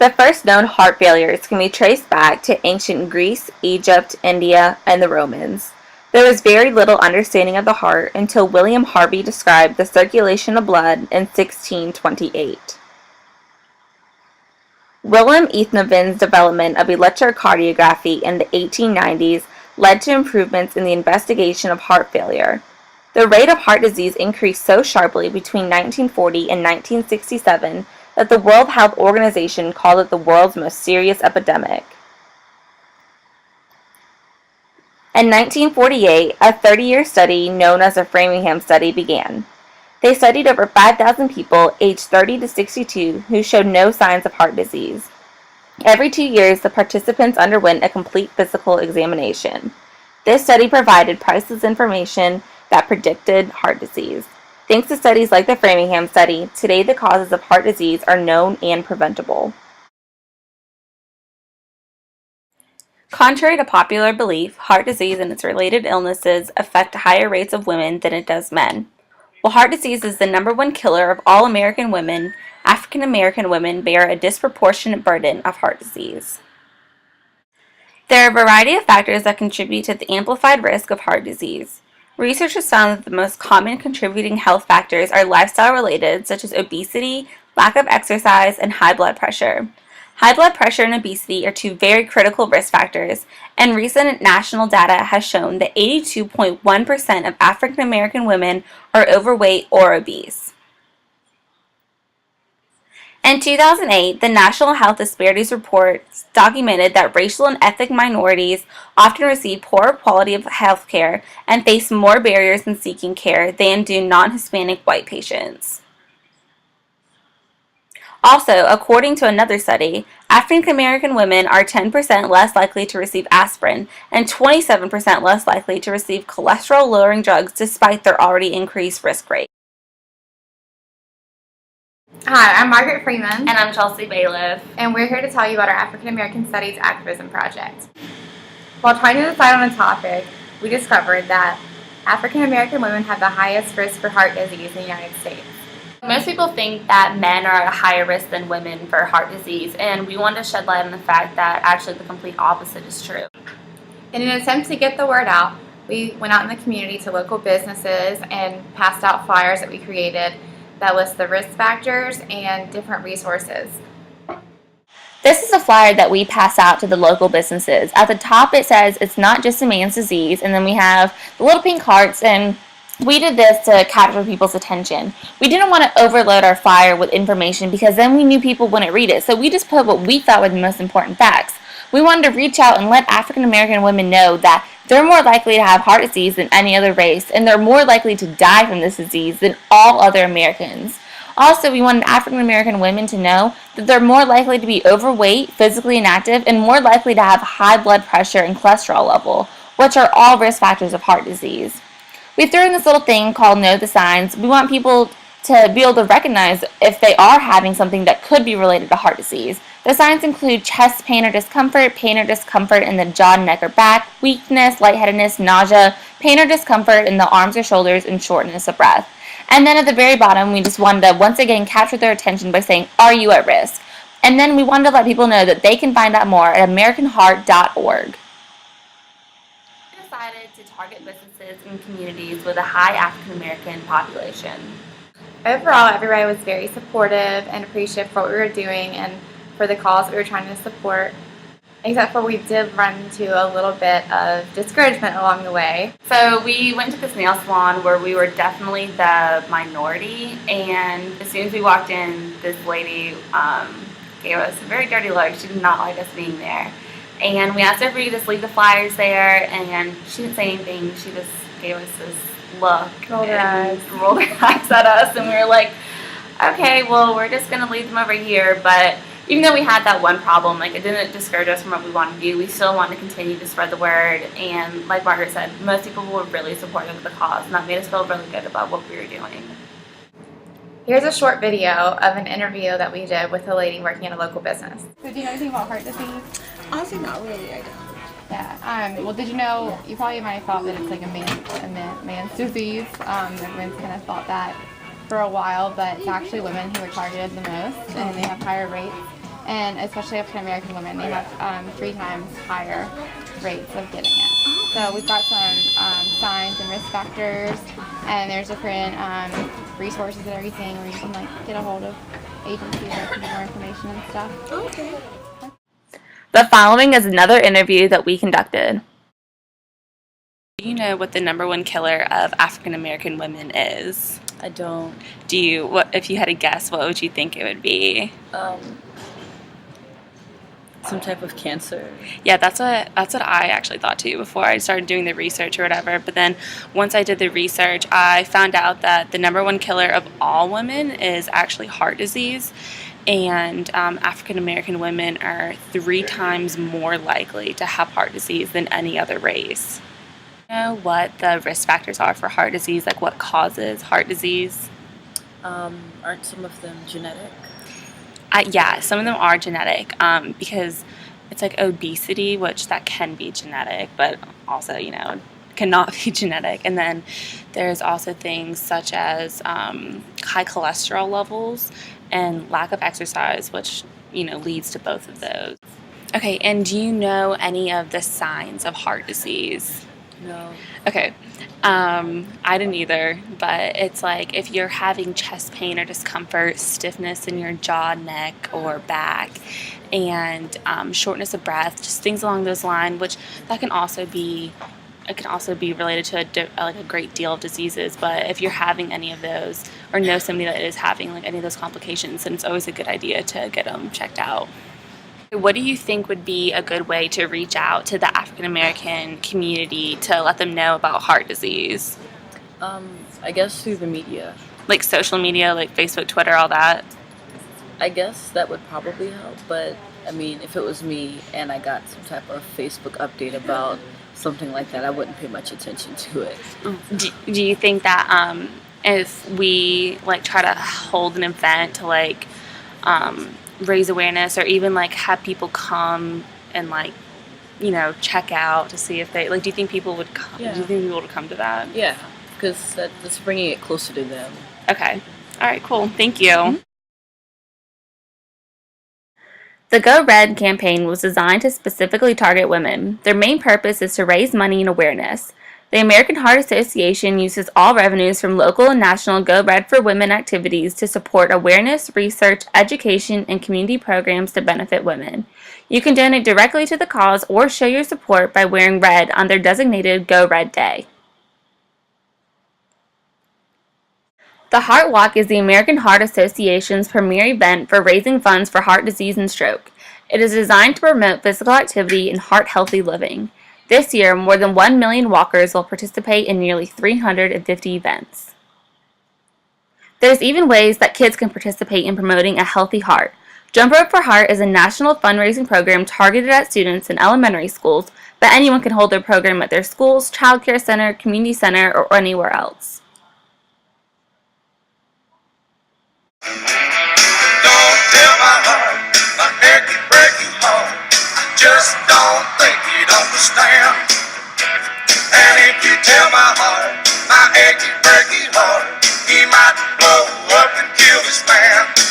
The first known heart failures can be traced back to ancient Greece, Egypt, India, and the Romans. There was very little understanding of the heart until William Harvey described the circulation of blood in 1628. Willem Einthoven's development of electrocardiography in the 1890s led to improvements in the investigation of heart failure. The rate of heart disease increased so sharply between 1940 and 1967 that the World Health Organization called it the world's most serious epidemic. In 1948, a 30-year study known as the Framingham Study began. They studied over 5,000 people aged 30 to 62 who showed no signs of heart disease. Every 2 years, the participants underwent a complete physical examination. This study provided priceless information that predicted heart disease. Thanks to studies like the Framingham Study, today the causes of heart disease are known and preventable. Contrary to popular belief, heart disease and its related illnesses affect higher rates of women than it does men. While heart disease is the #1 killer of all American women, African American women bear a disproportionate burden of heart disease. There are a variety of factors that contribute to the amplified risk of heart disease. Research has found that the most common contributing health factors are lifestyle-related, such as obesity, lack of exercise, and high blood pressure. High blood pressure and obesity are two very critical risk factors, and recent national data has shown that 82.1% of African American women are overweight or obese. In 2008, the National Health Disparities Report documented that racial and ethnic minorities often receive poorer quality of health care and face more barriers in seeking care than do non-Hispanic white patients. Also, according to another study, African American women are 10% less likely to receive aspirin and 27% less likely to receive cholesterol-lowering drugs despite their already increased risk rate. Hi, I'm Margaret Freeman. And I'm Chelsea Bayliff. And we're here to tell you about our African American Studies Activism Project. While trying to decide on a topic, we discovered that African American women have the highest risk for heart disease in the United States. Most people think that men are at a higher risk than women for heart disease, and we want to shed light on the fact that actually the complete opposite is true. In an attempt to get the word out, we went out in the community to local businesses and passed out flyers that we created that list the risk factors and different resources. This is a flyer that we pass out to the local businesses. At the top it says it's not just a man's disease, and then we have the little pink hearts, and we did this to capture people's attention. We didn't want to overload our flyer with information because then we knew people wouldn't read it, so we just put what we thought were the most important facts. We wanted to reach out and let African American women know that they're more likely to have heart disease than any other race, and they're more likely to die from this disease than all other Americans. Also, we wanted African American women to know that they're more likely to be overweight, physically inactive, and more likely to have high blood pressure and cholesterol level, which are all risk factors of heart disease. We threw in this little thing called Know the Signs. We want people to be able to recognize if they are having something that could be related to heart disease. The signs include chest pain or discomfort in the jaw, neck, or back, weakness, lightheadedness, nausea, pain or discomfort in the arms or shoulders, and shortness of breath. And then at the very bottom, we just wanted to once again capture their attention by saying, "Are you at risk?" And then we wanted to let people know that they can find out more at AmericanHeart.org. We decided to target businesses and communities with a high African American population. Overall, everybody was very supportive and appreciative for what we were doing and for the cause we were trying to support, except for we did run into a little bit of discouragement along the way. So we went to this nail salon where we were definitely the minority, and as soon as we walked in, this lady gave us a very dirty look. She did not like us being there. And we asked her if we could just leave the flyers there, and she didn't say anything. She just gave us this look. Rolled her eyes at us, and we were like, okay, well, we're just going to leave them over here. But even though we had that one problem, like, it didn't discourage us from what we wanted to do. We still wanted to continue to spread the word, and like Margaret said, most people were really supportive of the cause, and that made us feel really good about what we were doing. Here's a short video of an interview that we did with a lady working in a local business. So do you know anything about heart disease? Honestly, not really, I don't. Yeah. Well, did you know, you probably might have thought that it's like a man's disease. Everyone's kind of thought that for a while, but it's actually women who are targeted the most, and they have higher rates. and especially African American women, they have 3 times higher rates of getting it. So we've got some signs and risk factors, and there's different resources and everything where you can like get a hold of agencies that can get more information and stuff. Okay. The following is another interview that we conducted. Do you know what the number one killer of African American women is? I don't. Do you? What if you had a guess? What would you think it would be? Some type of cancer. Yeah, that's what I actually thought too before I started doing the research or whatever. But then once I did the research, I found out that the number one killer of all women is actually heart disease, and African American women are 3 times more likely to have heart disease than any other race. You know what the risk factors are for heart disease? Like what causes heart disease? Aren't some of them genetic? Yeah, some of them are genetic because it's like obesity, which that can be genetic, but also, cannot be genetic. And then there's also things such as high cholesterol levels and lack of exercise, which, leads to both of those. Okay, and do you know any of the signs of heart disease? No. Okay. I didn't either, but it's like if you're having chest pain or discomfort, stiffness in your jaw, neck, or back, and shortness of breath, just things along those lines, which that can also be related to a great deal of diseases. But if you're having any of those or know somebody that is having like any of those complications, then it's always a good idea to get them checked out. What do you think would be a good way to reach out to the African American community to let them know about heart disease? I guess through the media. Like social media, like Facebook, Twitter, all that? I guess that would probably help, but I mean, if it was me and I got some type of Facebook update about something like that, I wouldn't pay much attention to it. Do you think that if we like try to hold an event to like raise awareness, or even like have people come and like check out to see if they like, do you think people would come? Yeah. Do you think people would come to that? Yeah, because that's bringing it closer to them. Okay, all right, cool, thank you. The Go Red campaign was designed to specifically target women. Their main purpose is to raise money and awareness. The American Heart Association uses all revenues from local and national Go Red for Women activities to support awareness, research, education, and community programs to benefit women. You can donate directly to the cause or show your support by wearing red on their designated Go Red Day. The Heart Walk is the American Heart Association's premier event for raising funds for heart disease and stroke. It is designed to promote physical activity and heart-healthy living. This year, more than 1 million walkers will participate in nearly 350 events. There's even ways that kids can participate in promoting a healthy heart. Jump Rope for Heart is a national fundraising program targeted at students in elementary schools, but anyone can hold their program at their schools, child care center, community center, or anywhere else. Don't tell my heart, my achy, breaky heart. I just don't think you'd understand. And if you tell my heart, my achy, breaky heart, he might blow up and kill this man.